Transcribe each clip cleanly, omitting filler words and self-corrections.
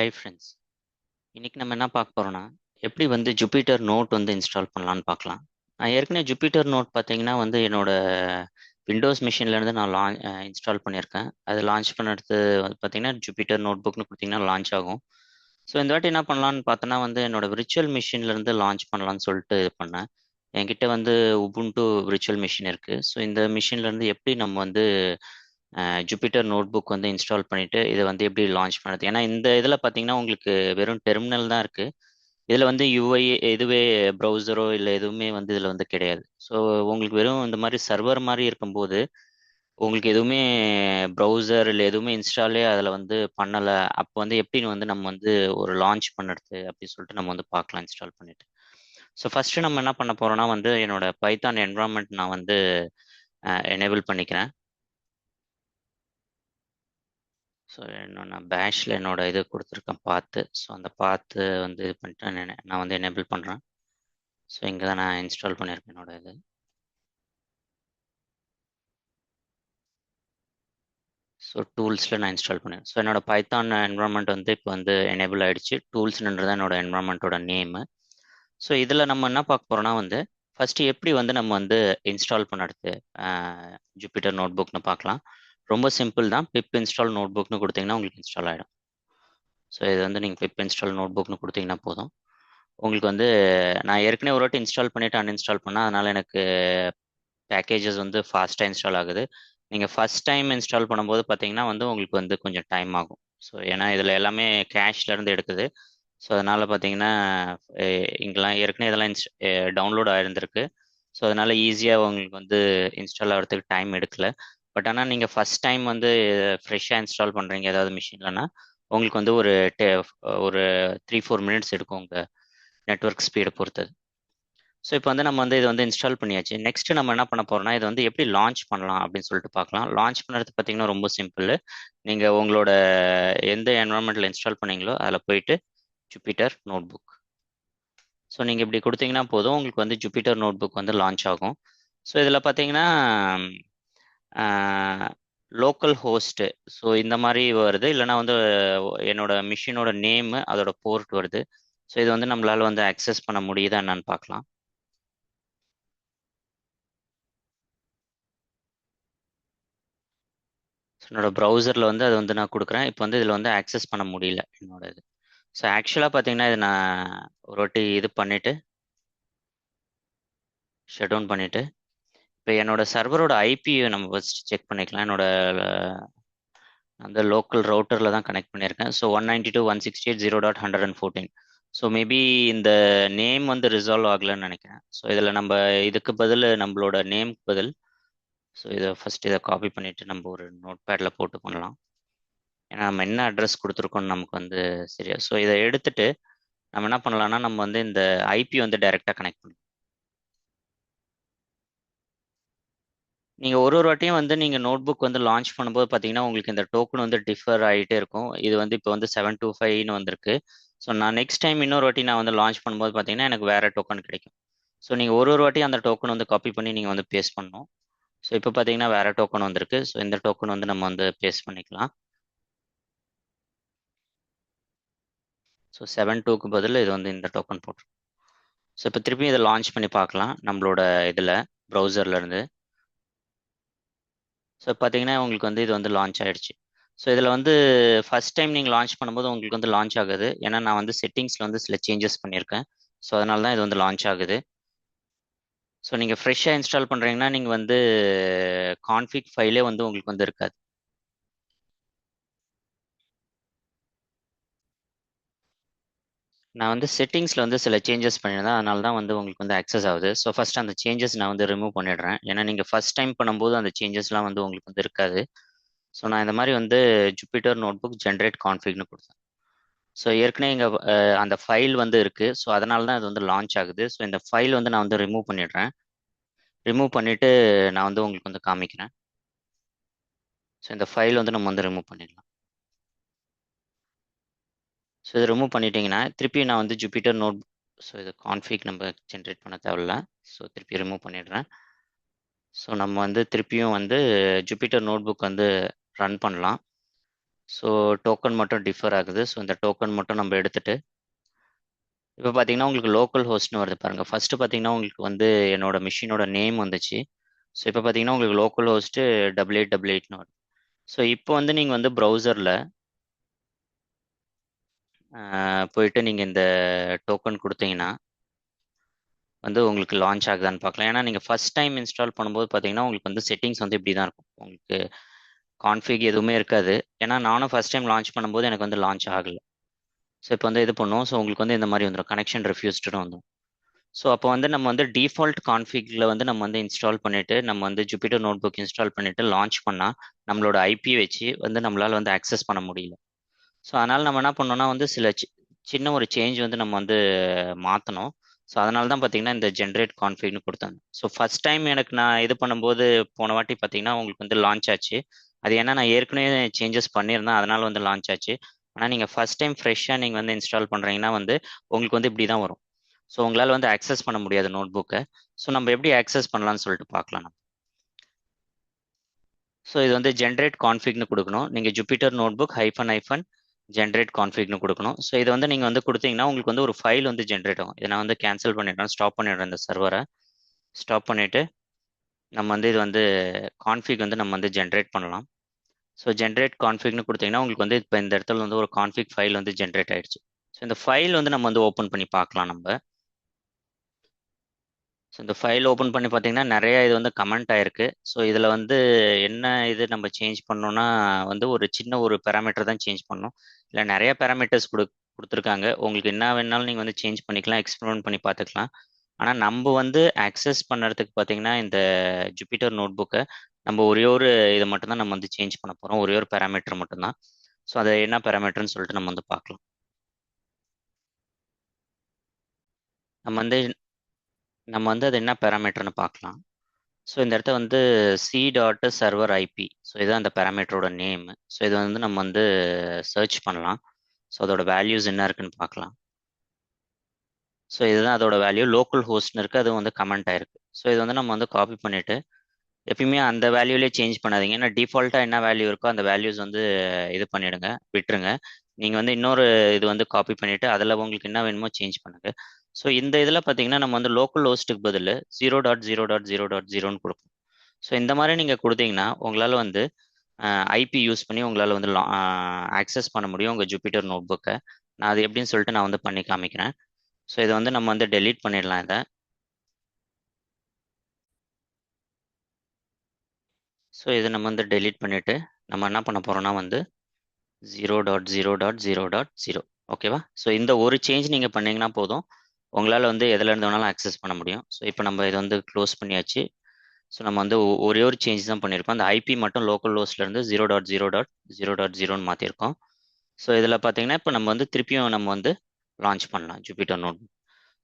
Hi friends. இன்னைக்கு நம்ம என்ன பார்க்க போறோம்னா, எப்படி வந்து ஜூபிட்டர் நோட் வந்து இன்ஸ்டால் பண்ணலான்னு பார்க்கலாம். நான் ஏற்கனவே ஜூபிட்டர் நோட் பார்த்தீங்கன்னா வந்து என்னோட விண்டோஸ் மிஷின்லேருந்து நான் இன்ஸ்டால் பண்ணியிருக்கேன். அது லான்ச் பண்ணுறது வந்து பார்த்தீங்கன்னா ஜூபிட்டர் நோட் புக்னு கொடுத்தீங்கன்னா லான்ச் ஆகும். ஸோ இந்த வாட்டி என்ன பண்ணலான்னு பார்த்தோன்னா வந்து என்னோட விர்ச்சுவல் மிஷின்லேருந்து லான்ச் பண்ணலான்னு சொல்லிட்டு இது பண்ணேன். என்கிட்ட வந்து உபுண்டு விர்ச்சுவல் மிஷின் இருக்குது. ஸோ இந்த மிஷின்லேருந்து எப்படி நம்ம வந்து ஜூபிட்டர் நோட் புக் வந்து இன்ஸ்டால் பண்ணிட்டு இதை வந்து எப்படி லான்ச் பண்ணுறது. ஏன்னா இந்த இதில் பார்த்தீங்கன்னா உங்களுக்கு வெறும் டெர்மினல் தான் இருக்குது. இதில் வந்து யூஐ எதுவே ப்ரௌசரோ இல்லை எதுவுமே வந்து இதில் வந்து கிடையாது. ஸோ உங்களுக்கு வெறும் இந்த மாதிரி சர்வர் மாதிரி இருக்கும்போது உங்களுக்கு எதுவுமே ப்ரௌசர் இல்லை எதுவுமே இன்ஸ்டாலே அதில் வந்து பண்ணலை. அப்போ வந்து எப்படி வந்து நம்ம வந்து ஒரு லான்ச் பண்ணுறது அப்படின்னு சொல்லிட்டு நம்ம வந்து பார்க்கலாம் இன்ஸ்டால் பண்ணிட்டு. ஸோ ஃபஸ்ட்டு நம்ம என்ன பண்ண போகிறோம்னா வந்து என்னோட பைத்தான் என்வரான்மெண்ட் நான் வந்து எனேபிள் பண்ணிக்கிறேன். ஸோ நான் பேஷில் என்னோட இது கொடுத்துருக்கேன் பார்த்து. ஸோ அந்த பார்த்து வந்து இது பண்ணிட்டு நான் வந்து எனேபிள் பண்ணுறேன். ஸோ இங்கே தான் நான் இன்ஸ்டால் பண்ணியிருக்கேன் என்னோட இது. ஸோ டூல்ஸில் நான் இன்ஸ்டால் பண்ணேன். ஸோ என்னோட பைத்தான் என்வரான்மெண்ட் வந்து இப்போ வந்து எனேபிள் ஆகிடுச்சு. டூல்ஸ்ன்றது என்னோட என்வரான்மெண்ட்டோட நேமு. ஸோ இதில் நம்ம என்ன பார்க்க போகிறோம்னா வந்து ஃபஸ்ட்டு எப்படி வந்து நம்ம வந்து இன்ஸ்டால் பண்ணுறது ஜூபிட்டர் நோட் புக்னு பார்க்கலாம். ரொம்ப சிம்பிள் தான். பிப் இன்ஸ்டால் நோட் புக்னு கொடுத்தீங்கன்னா உங்களுக்கு இன்ஸ்டால் ஆகிடும். ஸோ இது வந்து நீங்கள் பிப் இன்ஸ்டால் நோட் புக்னு கொடுத்தீங்கன்னா போதும். உங்களுக்கு வந்து நான் ஏற்கனவே ஒரு வாட்டி இன்ஸ்டால் பண்ணிவிட்டு அன்இன்ஸ்டால் பண்ணேன். அதனால் எனக்கு பேக்கேஜஸ் வந்து ஃபாஸ்ட்டாக இன்ஸ்டால் ஆகுது. நீங்கள் ஃபஸ்ட் டைம் இன்ஸ்டால் பண்ணும்போது பார்த்தீங்கன்னா வந்து உங்களுக்கு வந்து கொஞ்சம் டைம் ஆகும். ஸோ ஏன்னா இதில் எல்லாமே கேஷ்லேருந்து எடுக்குது. ஸோ அதனால் பார்த்தீங்கன்னா இங்கெல்லாம் ஏற்கனவே இதெல்லாம் டவுன்லோட் ஆகிருந்திருக்கு. ஸோ அதனால் ஈஸியாக உங்களுக்கு வந்து இன்ஸ்டால் ஆகிறதுக்கு டைம் எடுக்கல. பட் ஆனால் நீங்கள் ஃபஸ்ட் டைம் வந்து ஃப்ரெஷ்ஷாக இன்ஸ்டால் பண்ணுறீங்க ஏதாவது மிஷின்லனா உங்களுக்கு வந்து ஒரு 3-4 மினிட்ஸ் எடுக்கும் உங்கள் நெட்ஒர்க் ஸ்பீடை பொறுத்தது. ஸோ இப்போ வந்து நம்ம வந்து இதை வந்து இன்ஸ்டால் பண்ணியாச்சு. நெக்ஸ்ட் நம்ம என்ன பண்ண போறோம்னா இதை வந்து எப்படி லான்ச் பண்ணலாம் அப்படின்னு சொல்லிட்டு பார்க்கலாம். லான்ச் பண்ணுறது பார்த்தீங்கன்னா ரொம்ப சிம்பிள். நீங்கள் உங்களோட எந்த என்வரான்மெண்ட்டில் இன்ஸ்டால் பண்ணீங்களோ அதில் போயிட்டு ஜூபிட்டர் நோட் புக். ஸோ நீங்கள் இப்படி கொடுத்தீங்கன்னா போதும் உங்களுக்கு வந்து ஜூபிட்டர் நோட் புக் வந்து லான்ச் ஆகும். ஸோ இதில் பார்த்தீங்கன்னா லோக்கல் ஹோஸ்ட்டு ஸோ இந்த மாதிரி வருது. இல்லைனா வந்து என்னோட மிஷினோட நேமு அதோட போர்ட் வருது. ஸோ இது வந்து நம்மளால் வந்து அக்சஸ் பண்ண முடியுதா என்னன்னு பார்க்கலாம். என்னோட ப்ரௌசரில் வந்து அது வந்து நான் கொடுக்குறேன். இப்போ வந்து இதில் வந்து ஆக்சஸ் பண்ண முடியல என்னோட இது. ஸோ ஆக்சுவலாக பார்த்தீங்கன்னா இது நான் ஒரு வாட்டி இது பண்ணிவிட்டு ஷட் டவுன் பண்ணிவிட்டு இப்போ என்னோட சர்வரோட ஐபி நம்ம ஃபஸ்ட் செக் பண்ணிக்கலாம். என்னோட அந்த லோக்கல் ரவுட்டரில் தான் கனெக்ட் பண்ணியிருக்கேன். ஸோ 192.168.0.114. ஸோ மேபி இந்த நேம் வந்து ரிசால்வ் ஆகலைன்னு நினைக்கிறேன். ஸோ இதில் நம்ம இதுக்கு பதில் நம்மளோட நேம்க்கு பதில் ஸோ இதை காப்பி பண்ணிவிட்டு நம்ம ஒரு நோட் பேடில் போட்டு பண்ணலாம். ஏன்னா நம்ம என்ன அட்ரஸ் கொடுத்துருக்கோம்னு நமக்கு வந்து சரியா. ஸோ இதை எடுத்துட்டு நம்ம என்ன பண்ணலாம்னா நம்ம வந்து இந்த ஐபி வந்து டைரெக்டாக கனெக்ட் பண்ணலாம். நீங்கள் ஒரு வாட்டியும் வந்து நீங்கள் நோட் புக் வந்து லான்ச் பண்ணும்போது பார்த்தீங்கன்னா உங்களுக்கு இந்த டோக்கன் வந்து டிஃபர் ஆகிட்டே இருக்கும். இது வந்து இப்போ வந்து 725ன்னு வந்திருக்கு. ஸோ நான் நெக்ஸ்ட் டைம் இன்னொரு வாட்டி நான் வந்து லான்ச் பண்ணும்போது பார்த்தீங்கன்னா எனக்கு வேறு டோக்கன் கிடைக்கும். ஸோ நீங்கள் ஒரு வாட்டி அந்த டோக்கன் வந்து காப்பி பண்ணி நீங்கள் வந்து பேஸ்ட் பண்ணணும். ஸோ இப்போ பார்த்தீங்கன்னா வேறு டோக்கன் வந்திருக்கு. ஸோ இந்த டோக்கன் வந்து நம்ம வந்து பேஸ்ட் பண்ணிக்கலாம். ஸோ 7.2க்கு பதில் இது வந்து இந்த டோக்கன் போட்டுரும். ஸோ இப்போ திருப்பி இதை லான்ச் பண்ணி பார்க்கலாம் நம்மளோட இதில் ப்ரௌசர்லேருந்து. ஸோ பார்த்தீங்கன்னா உங்களுக்கு வந்து இது வந்து லான்ச் ஆகிடுச்சு. ஸோ இதில் வந்து ஃபஸ்ட் டைம் நீங்கள் லான்ச் பண்ணும்போது உங்களுக்கு வந்து லான்ச் ஆகுது. ஏன்னா நான் வந்து செட்டிங்ஸில் வந்து சில சேஞ்சஸ் பண்ணியிருக்கேன். ஸோ அதனால தான் இது வந்து லான்ச் ஆகுது. ஸோ நீங்கள் ஃப்ரெஷ்ஷாக இன்ஸ்டால் பண்ணுறீங்கன்னா நீங்கள் வந்து கான்ஃபிக் ஃபைலே வந்து உங்களுக்கு வந்து இருக்காது. நான் வந்து செட்டிங்ஸில் வந்து சில சேஞ்சஸ் பண்ணியிருந்தேன். அதனால தான் வந்து உங்களுக்கு வந்து அக்சஸ் ஆகுது. ஸோ ஃபஸ்ட் அந்த சேஞ்சஸ் நான் வந்து ரிமூவ் பண்ணிடுறேன். ஏன்னா நீங்கள் ஃபஸ்ட் டைம் பண்ணும்போது அந்த சேஞ்சஸ்லாம் வந்து உங்களுக்கு வந்து இருக்காது. ஸோ நான் இந்த மாதிரி வந்து ஜூபிட்டர் நோட் புக் ஜென்ரேட் கான்ஃபிக்னு கொடுத்தேன். ஸோ ஏற்கனவே இங்கே அந்த ஃபைல் வந்து இருக்குது. ஸோ அதனால தான் இது வந்து லான்ச் ஆகுது. ஸோ இந்த ஃபைல் வந்து நான் வந்து ரிமூவ் பண்ணிடுறேன். ரிமூவ் பண்ணிவிட்டு நான் வந்து உங்களுக்கு வந்து காமிக்கிறேன். ஸோ இந்த ஃபைல் வந்து நம்ம வந்து ரிமூவ் பண்ணிடலாம். ஸோ இதை ரிமூவ் பண்ணிட்டீங்கன்னா திருப்பி நான் வந்து ஜூபிட்டர் நோட் ஸோ இது கான்ஃபிக் நம்ம ஜென்ரேட் பண்ண தேவையில்ல. ஸோ திருப்பி ரிமூவ் பண்ணிடுறேன். ஸோ நம்ம வந்து திருப்பியும் வந்து ஜூபிட்டர் நோட் புக் வந்து ரன் பண்ணலாம். ஸோ டோக்கன் மட்டும் டிஃபர் ஆகுது. ஸோ இந்த டோக்கன் மட்டும் நம்ம எடுத்துட்டு இப்போ பார்த்தீங்கன்னா உங்களுக்கு லோக்கல் ஹோஸ்ட்னு வருது பாருங்க. ஃபர்ஸ்ட் பார்த்தீங்கன்னா உங்களுக்கு வந்து என்னோட மிஷினோட நேம் வந்துச்சு. ஸோ இப்போ பார்த்தீங்கன்னா உங்களுக்கு லோக்கல் ஹோஸ்ட்டு 8888னு வருது. ஸோ இப்போ வந்து நீங்கள் வந்து ப்ரௌசரில் போயிட்டு நீங்கள் இந்த டோக்கன் கொடுத்தீங்கன்னா வந்து உங்களுக்கு லான்ச் ஆகுதான்னு பார்க்கலாம். ஏன்னா நீங்கள் ஃபர்ஸ்ட் டைம் இன்ஸ்டால் பண்ணும்போது பார்த்தீங்கன்னா உங்களுக்கு வந்து செட்டிங்ஸ் வந்து இப்படி தான் இருக்கும். உங்களுக்கு கான்ஃபிக் எதுவுமே இருக்காது. ஏன்னா நானும் ஃபர்ஸ்ட் டைம் லான்ச் பண்ணும்போது எனக்கு வந்து லான்ச் ஆகலை. ஸோ இப்போ வந்து இது பண்ணுவோம். ஸோ உங்களுக்கு வந்து இந்த மாதிரி வந்துடும், கனெக்ஷன் ரெஃப்யூஸ்டுன்னு வந்துடும். ஸோ அப்போ வந்து நம்ம வந்து டிஃபால்ட் கான்ஃபிகில் வந்து நம்ம வந்து இன்ஸ்டால் பண்ணிட்டு நம்ம வந்து ஜூபிட்டர் நோட் புக் இன்ஸ்டால் பண்ணிட்டு லான்ச் பண்ணால் நம்மளோட ஐபி வச்சு வந்து நம்மளால் வந்து அக்சஸ் பண்ண முடியல. ஸோ அதனால் நம்ம என்ன பண்ணோம்னா வந்து சில சின்ன ஒரு சேஞ்ச் வந்து நம்ம வந்து மாற்றணும். ஸோ அதனால தான் பார்த்தீங்கன்னா இந்த ஜென்ரேட் கான்ஃபிக்னு கொடுத்தாங்க. ஸோ ஃபர்ஸ்ட் டைம் எனக்கு நான் இது பண்ணும்போது போன வாட்டி பார்த்தீங்கன்னா உங்களுக்கு வந்து லான்ச் ஆச்சு. அது ஏன்னா நான் ஏற்கனவே சேஞ்சஸ் பண்ணியிருந்தேன், அதனால வந்து லான்ச் ஆச்சு. ஆனால் நீங்கள் ஃபர்ஸ்ட் டைம் ஃப்ரெஷ்ஷாக நீங்கள் வந்து இன்ஸ்டால் பண்ணுறீங்கன்னா வந்து உங்களுக்கு வந்து இப்படி தான் வரும். ஸோ உங்களால் வந்து ஆக்சஸ் பண்ண முடியாது நோட் புக்கை. ஸோ நம்ம எப்படி ஆக்சஸ் பண்ணலாம்னு சொல்லிட்டு பார்க்கலாம் நம்ம. ஸோ இது வந்து ஜென்ரேட் கான்ஃபிக்னு கொடுக்கணும். நீங்கள் ஜூபிட்டர் நோட் புக் -- ஜென்ரேட் கான்ஃபிக்னு கொடுக்கணும். ஸோ இதை வந்து நீங்கள் வந்து கொடுத்தீங்கன்னா உங்களுக்கு வந்து ஒரு ஃபைல் வந்து ஜென்ரேட் ஆகும். இதை நான் வந்து கேன்சல் பண்ணிடுறேன், ஸ்டாப் பண்ணிடுறேன். இந்த சர்வரை ஸ்டாப் பண்ணிவிட்டு நம்ம வந்து இது வந்து கான்ஃபிக் வந்து நம்ம வந்து ஜென்ரேட் பண்ணலாம். ஸோ ஜென்ரேட் கான்ஃபிக்னு கொடுத்தீங்கன்னா உங்களுக்கு வந்து இப்போ இந்த இடத்துல வந்து ஒரு கான்ஃபிக் ஃபைல் வந்து ஜென்ரேட் ஆயிடுச்சு. ஸோ இந்த ஃபைல் வந்து நம்ம வந்து ஓப்பன் பண்ணி பார்க்கலாம் நம்ம. ஸோ இந்த ஃபைல் ஓப்பன் பண்ணி பார்த்தீங்கன்னா நிறைய இது வந்து கமெண்ட் ஆயிருக்கு. ஸோ இதில் வந்து என்ன இது நம்ம சேஞ்ச் பண்ணோம்னா வந்து ஒரு சின்ன ஒரு பேராமீட்டர் தான் சேஞ்ச் பண்ணணும். இல்லை நிறைய பேராமீட்டர்ஸ் கொடுத்துருக்காங்க. உங்களுக்கு என்ன வேணாலும் நீங்கள் வந்து சேஞ்ச் பண்ணிக்கலாம், எக்ஸ்பெரிமெண்ட் பண்ணி பார்த்துக்கலாம். ஆனால் நம்ம வந்து ஆக்சஸ் பண்ணுறதுக்கு பார்த்தீங்கன்னா இந்த ஜூபிட்டர் நோட் புக்கை நம்ம ஒரே ஒரு இதை மட்டும்தான் நம்ம வந்து சேஞ்ச் பண்ண போகிறோம், ஒரே ஒரு பேராமீட்டர் மட்டும்தான். ஸோ அது என்ன பேராமீட்டர்னு சொல்லிட்டு நம்ம வந்து பார்க்கலாம். நம்ம வந்து அது என்ன பேராமீட்டர்னு பார்க்கலாம். ஸோ இந்த இடத்த வந்து c.server_ip. ஸோ இதுதான் அந்த பேராமீட்டரோட நேம். ஸோ இது வந்து நம்ம வந்து சர்ச் பண்ணலாம். ஸோ அதோட வேல்யூஸ் என்ன இருக்குன்னு பார்க்கலாம். ஸோ இதுதான் அதோட வேல்யூ. லோக்கல் ஹோஸ்ட்னு இருக்குது, அதுவும் வந்து கமெண்ட் ஆயிருக்கு. ஸோ இது வந்து நம்ம வந்து காப்பி பண்ணிவிட்டு எப்பயுமே அந்த வேல்யூலேயே சேஞ்ச் பண்ணாதீங்க. ஏன்னா டிஃபால்ட்டாக என்ன வேல்யூ இருக்கோ அந்த வேல்யூஸ் வந்து இது பண்ணிடுங்க, விட்டுருங்க. நீங்கள் வந்து இன்னொரு இது வந்து காப்பி பண்ணிவிட்டு அதில் உங்களுக்கு என்ன வேணுமோ சேஞ்ச் பண்ணுங்கள். ஸோ இந்த இதில் பார்த்தீங்கன்னா நம்ம வந்து லோக்கல் ஹோஸ்ட்டுக்கு பதில் 0.0.0.0ன்னு கொடுப்போம். ஸோ இந்த மாதிரி நீங்கள் கொடுத்தீங்கன்னா உங்களால் வந்து ஐபி யூஸ் பண்ணி உங்களால் வந்து ஆக்சஸ் பண்ண முடியும் உங்கள் ஜூபிட்டர் நோட் புக்கை. நான் அது எப்படின்னு சொல்லிட்டு நான் வந்து பண்ணி காமிக்கிறேன். ஸோ இதை வந்து நம்ம வந்து டெலீட் பண்ணிடலாம் இதை. ஸோ இதை நம்ம வந்து டெலீட் பண்ணிவிட்டு நம்ம என்ன பண்ண போகிறோம்னா வந்து 0.0.0.0 ஓகேவா. ஸோ இந்த ஒரு சேஞ்ச் நீங்கள் பண்ணீங்கன்னா போதும், உங்களால் வந்து எதில் இருந்து வேணாலும் ஆக்சஸ் பண்ண முடியும். ஸோ இப்போ நம்ம இதை வந்து க்ளோஸ் பண்ணியாச்சு. ஸோ நம்ம வந்து ஒரே ஒரு சேஞ்ச் தான் பண்ணியிருக்கோம். அந்த ஐபி மட்டும் லோக்கல் ஹோஸ்ட்லேருந்து 0.0.0.0ன்னு மாற்றிருக்கோம். ஸோ இதில் பார்த்தீங்கன்னா இப்போ நம்ம வந்து திருப்பியும் நம்ம வந்து லான்ச் பண்ணலாம் ஜூபிட்டர் நோட்.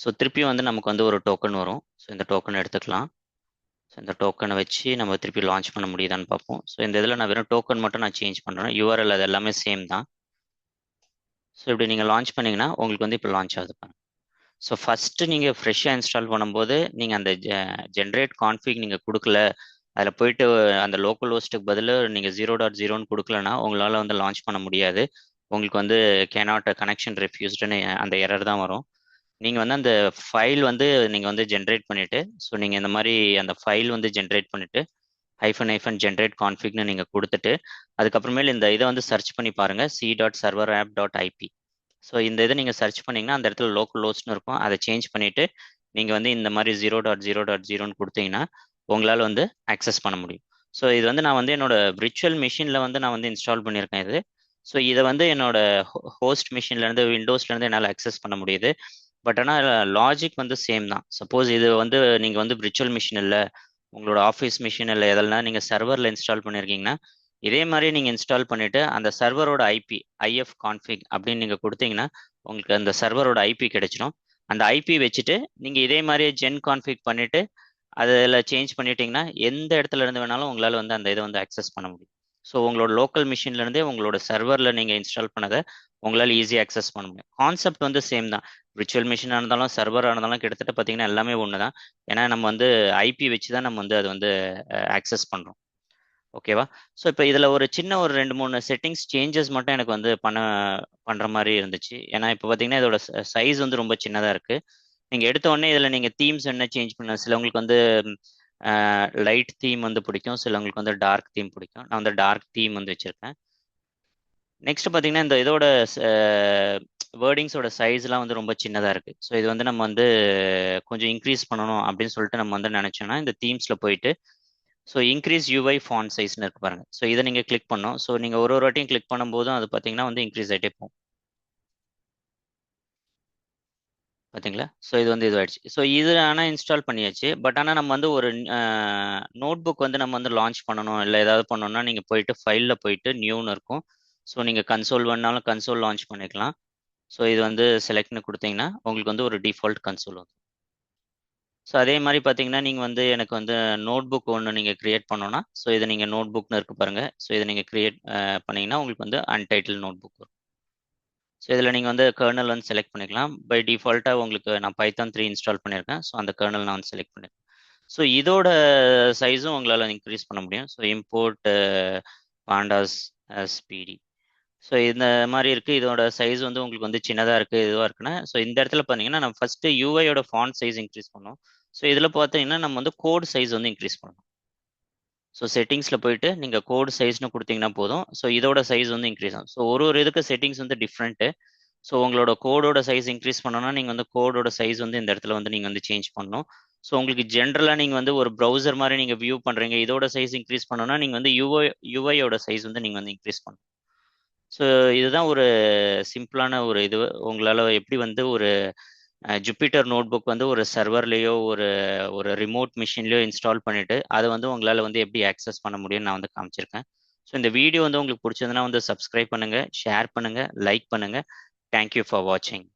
ஸோ திருப்பியும் வந்து நமக்கு வந்து ஒரு டோக்கன் வரும். ஸோ இந்த டோக்கன் எடுத்துக்கலாம். ஸோ இந்த டோக்கனை வச்சு நம்ம திருப்பி லான்ச் பண்ண முடியுதான்னு பார்ப்போம். ஸோ இந்த இதில் நான் வெறும் டோக்கன் மட்டும் நான் சேஞ்ச் பண்ணுறேன், யூஆர்எல் அது எல்லாமே சேம் தான். ஸோ இப்படி நீங்கள் லான்ச் பண்ணிங்கன்னா உங்களுக்கு வந்து இப்போ லான்ச் ஆகுது பாருங்க. ஸோ ஃபஸ்ட்டு நீங்கள் ஃப்ரெஷ்ஷாக இன்ஸ்டால் பண்ணும்போது நீங்கள் அந்த ஜென்ரேட் கான்ஃபிக் நீங்கள் கொடுக்கல, அதில் போயிட்டு அந்த லோக்கல் ஹோஸ்ட்டுக்கு பதில் நீங்கள் 0.0ன்னு கொடுக்கலன்னா உங்களால் வந்து லான்ச் பண்ண முடியாது. உங்களுக்கு வந்து கேனாட் கனெக்ஷன் ரெஃப்யூஸ்டுன்னு அந்த எரர் தான் வரும். நீங்கள் வந்து அந்த ஃபைல் வந்து நீங்கள் வந்து ஜென்ரேட் பண்ணிவிட்டு, ஸோ நீங்கள் இந்த மாதிரி அந்த ஃபைல் வந்து ஜென்ரேட் பண்ணிவிட்டு --- கான்ஃபிக்னு நீங்கள் கொடுத்துட்டு அதுக்கப்புறமேல் இந்த இதை வந்து சர்ச் பண்ணி பாருங்கள், c.serverapp.ip. ஸோ இந்த இதை நீங்கள் சர்ச் பண்ணிங்கன்னா அந்த இடத்துல லோக்கல் ஹோஸ்ட்னு இருக்கும், அதை சேஞ்ச் பண்ணிவிட்டு நீங்கள் வந்து இந்த மாதிரி 0.0.0ன்னு கொடுத்தீங்கன்னா உங்களால் வந்து ஆக்சஸ் பண்ண முடியும். ஸோ இது வந்து நான் வந்து என்னோட விர்ச்சுவல் மிஷினில் வந்து நான் வந்து இன்ஸ்டால் பண்ணியிருக்கேன் இது. ஸோ இதை வந்து என்னோட ஹோஸ்ட் மிஷின்லேருந்து விண்டோஸ்லேருந்து என்னால் ஆக்சஸ் பண்ண முடியுது. பட் ஆனால் லாஜிக் வந்து சேம் தான். சப்போஸ் இது வந்து நீங்கள் வந்து விர்ச்சுவல் மிஷின் இல்லை, உங்களோட ஆஃபீஸ் மிஷின் இல்லை, எதெல்லாம் நீங்கள் சர்வரில் இன்ஸ்டால் பண்ணியிருக்கீங்கன்னா இதே மாதிரி நீங்கள் இன்ஸ்டால் பண்ணிவிட்டு அந்த சர்வரோட ஐபி IF config அப்படின்னு நீங்கள் கொடுத்தீங்கன்னா உங்களுக்கு அந்த சர்வரோட ஐபி கிடைச்சிடும். அந்த ஐபி வச்சுட்டு நீங்கள் இதே மாதிரியே ஜென் கான்ஃபிக் பண்ணிவிட்டு அதில் சேஞ்ச் பண்ணிட்டீங்கன்னா எந்த இடத்துல இருந்து வேணாலும் உங்களால் வந்து அந்த இதை வந்து அக்சஸ் பண்ண முடியும். ஸோ உங்களோட லோக்கல் மிஷின்லேருந்தே உங்களோட சர்வரில் நீங்கள் இன்ஸ்டால் பண்ணதை உங்களால் ஈஸியாக அக்சஸ் பண்ண முடியும். கான்செப்ட் வந்து சேம் தான். விர்ச்சுவல் மிஷினாக இருந்தாலும் சர்வராக இருந்தாலும் கிட்டத்தட்ட பார்த்தீங்கன்னா எல்லாமே ஒன்று தான். ஏன்னா நம்ம வந்து ஐபி வச்சு தான் நம்ம வந்து அதை வந்து ஆக்சஸ் பண்ணுறோம். ஓகேவா? ஸோ இப்போ இதில் ஒரு சின்ன ஒரு 2 3 செட்டிங்ஸ் சேஞ்சஸ் மட்டும் எனக்கு வந்து பண்ணுற மாதிரி இருந்துச்சு. ஏன்னா இப்போ பார்த்தீங்கன்னா இதோட சைஸ் வந்து ரொம்ப சின்னதாக இருக்குது. நீங்கள் எடுத்த உடனே இதில் நீங்கள் தீம்ஸ் என்ன சேஞ்ச் பண்ண, சிலவங்களுக்கு வந்து லைட் தீம் வந்து பிடிக்கும், சிலவங்களுக்கு வந்து டார்க் தீம் பிடிக்கும். நான் வந்து டார்க் தீம் வந்து வச்சுருக்கேன். நெக்ஸ்ட் பார்த்தீங்கன்னா இந்த இதோட வேர்டிங்ஸோட சைஸ்லாம் வந்து ரொம்ப சின்னதாக இருக்குது. ஸோ இது வந்து நம்ம வந்து கொஞ்சம் இன்க்ரீஸ் பண்ணணும் அப்படின்னு சொல்லிட்டு நம்ம வந்து நினச்சோன்னா இந்த தீம்ஸில் போயிட்டு ஸோ இன்க்ரீஸ் யூஐ ஃபாண்ட் சைஸ்னு இருக்கு பாருங்க. ஸோ இதை நீங்கள் கிளிக் பண்ணணும். ஸோ நீங்கள் ஒரு வாட்டியும் கிளிக் பண்ணும்போதும் அது பார்த்தீங்கன்னா வந்து இன்க்ரீஸ் ஆகிட்டே போகும். பார்த்தீங்களா? ஸோ இது வந்து இதுவாயிடுச்சு. ஸோ இது ஆனால் இன்ஸ்டால் பண்ணியாச்சு. பட் ஆனால் நம்ம வந்து ஒரு நோட் புக் வந்து நம்ம வந்து லான்ச் பண்ணணும், இல்லை ஏதாவது பண்ணணும்னா நீங்கள் போயிட்டு ஃபைலில் போயிட்டு நியூன்னு இருக்கும். ஸோ நீங்கள் கன்சோல் வேணாலும் கன்சோல் லான்ச் பண்ணிக்கலாம். ஸோ இது வந்து செலக்ட்னு கொடுத்தீங்கன்னா உங்களுக்கு வந்து ஒரு டிஃபால்ட் கன்சோல் வரும். ஸோ அதே மாதிரி பார்த்தீங்கன்னா நீங்கள் வந்து எனக்கு வந்து நோட் புக் ஒன்று நீங்கள் கிரியேட் பண்ணோன்னா, ஸோ இதை நீங்கள் நோட் புக்னு இருக்கு பாருங்கள். ஸோ இதை நீங்கள் கிரியேட் பண்ணிங்கன்னா உங்களுக்கு வந்து அன்டைட்டில் நோட் புக் வரும். ஸோ இதில் நீங்கள் வந்து கர்னல் வந்து செலக்ட் பண்ணிக்கலாம். பை டிஃபால்ட்டாக உங்களுக்கு நான் பைத்தான் 3 இன்ஸ்டால் பண்ணியிருக்கேன். ஸோ அந்த கர்னல் நான் வந்து செலக்ட் பண்ணியிருக்கேன். ஸோ இதோட சைஸும் உங்களால் இன்க்ரீஸ் பண்ண முடியும். So import பாண்டாஸ் speedy. ஸோ இந்த மாதிரி இருக்குது. இதோட சைஸ் வந்து உங்களுக்கு வந்து சின்னதாக இருக்குது, இதுவாக இருக்குன்னா, ஸோ இந்த இடத்துல பார்த்தீங்கன்னா நம்ம ஃபஸ்ட்டு யூஐயோட ஃபாண்ட் சைஸ் இன்க்ரீஸ் பண்ணோம். ஸோ இதில் பார்த்தீங்கன்னா நம்ம வந்து கோட் சைஸ் வந்து இன்க்ரீஸ் பண்ணணும். ஸோ செட்டிங்ஸில் போயிட்டு நீங்கள் கோட் சைஸ்னு கொடுத்தீங்கன்னா போதும். ஸோ இதோட சைஸ் வந்து இன்க்ரீஸ் ஆகும். ஸோ ஒரு இதுக்கு செட்டிங்ஸ் வந்து டிஃப்ரெண்ட்டு. ஸோ உங்களோட கோடோட சைஸ் இன்க்ரீஸ் பண்ணணும்னா நீங்கள் வந்து கோடோட சைஸ் வந்து இந்த இடத்துல வந்து நீங்கள் வந்து சேஞ்ச் பண்ணணும். ஸோ உங்களுக்கு ஜென்ரலாக நீங்கள் வந்து ஒரு ப்ரௌசர் மாதிரி நீங்கள் வியூ பண்ணுறீங்க, இதோட சைஸ் இன்க்ரீஸ் பண்ணணும்னா நீங்கள் வந்து யூஐயோட சைஸ் வந்து நீங்கள் வந்து இன்க்ரீஸ் பண்ணணும். ஸோ இதுதான் ஒரு சிம்பிளான ஒரு இது. உங்களால் எப்படி வந்து ஒரு ஜூபிட்டர் நோட் புக் வந்து ஒரு சர்வர்லேயோ ஒரு ஒரு ரிமோட் மிஷின்லேயோ இன்ஸ்டால் பண்ணிவிட்டு அதை வந்து உங்களால் வந்து எப்படி ஆக்சஸ் பண்ண முடியும்னு நான் வந்து காமிச்சிருக்கேன். ஸோ இந்த வீடியோ வந்து உங்களுக்கு பிடிச்சதுன்னா வந்து சப்ஸ்கிரைப் பண்ணுங்கள், ஷேர் பண்ணுங்கள், லைக் பண்ணுங்கள். தேங்க்யூ ஃபார் வாட்சிங்.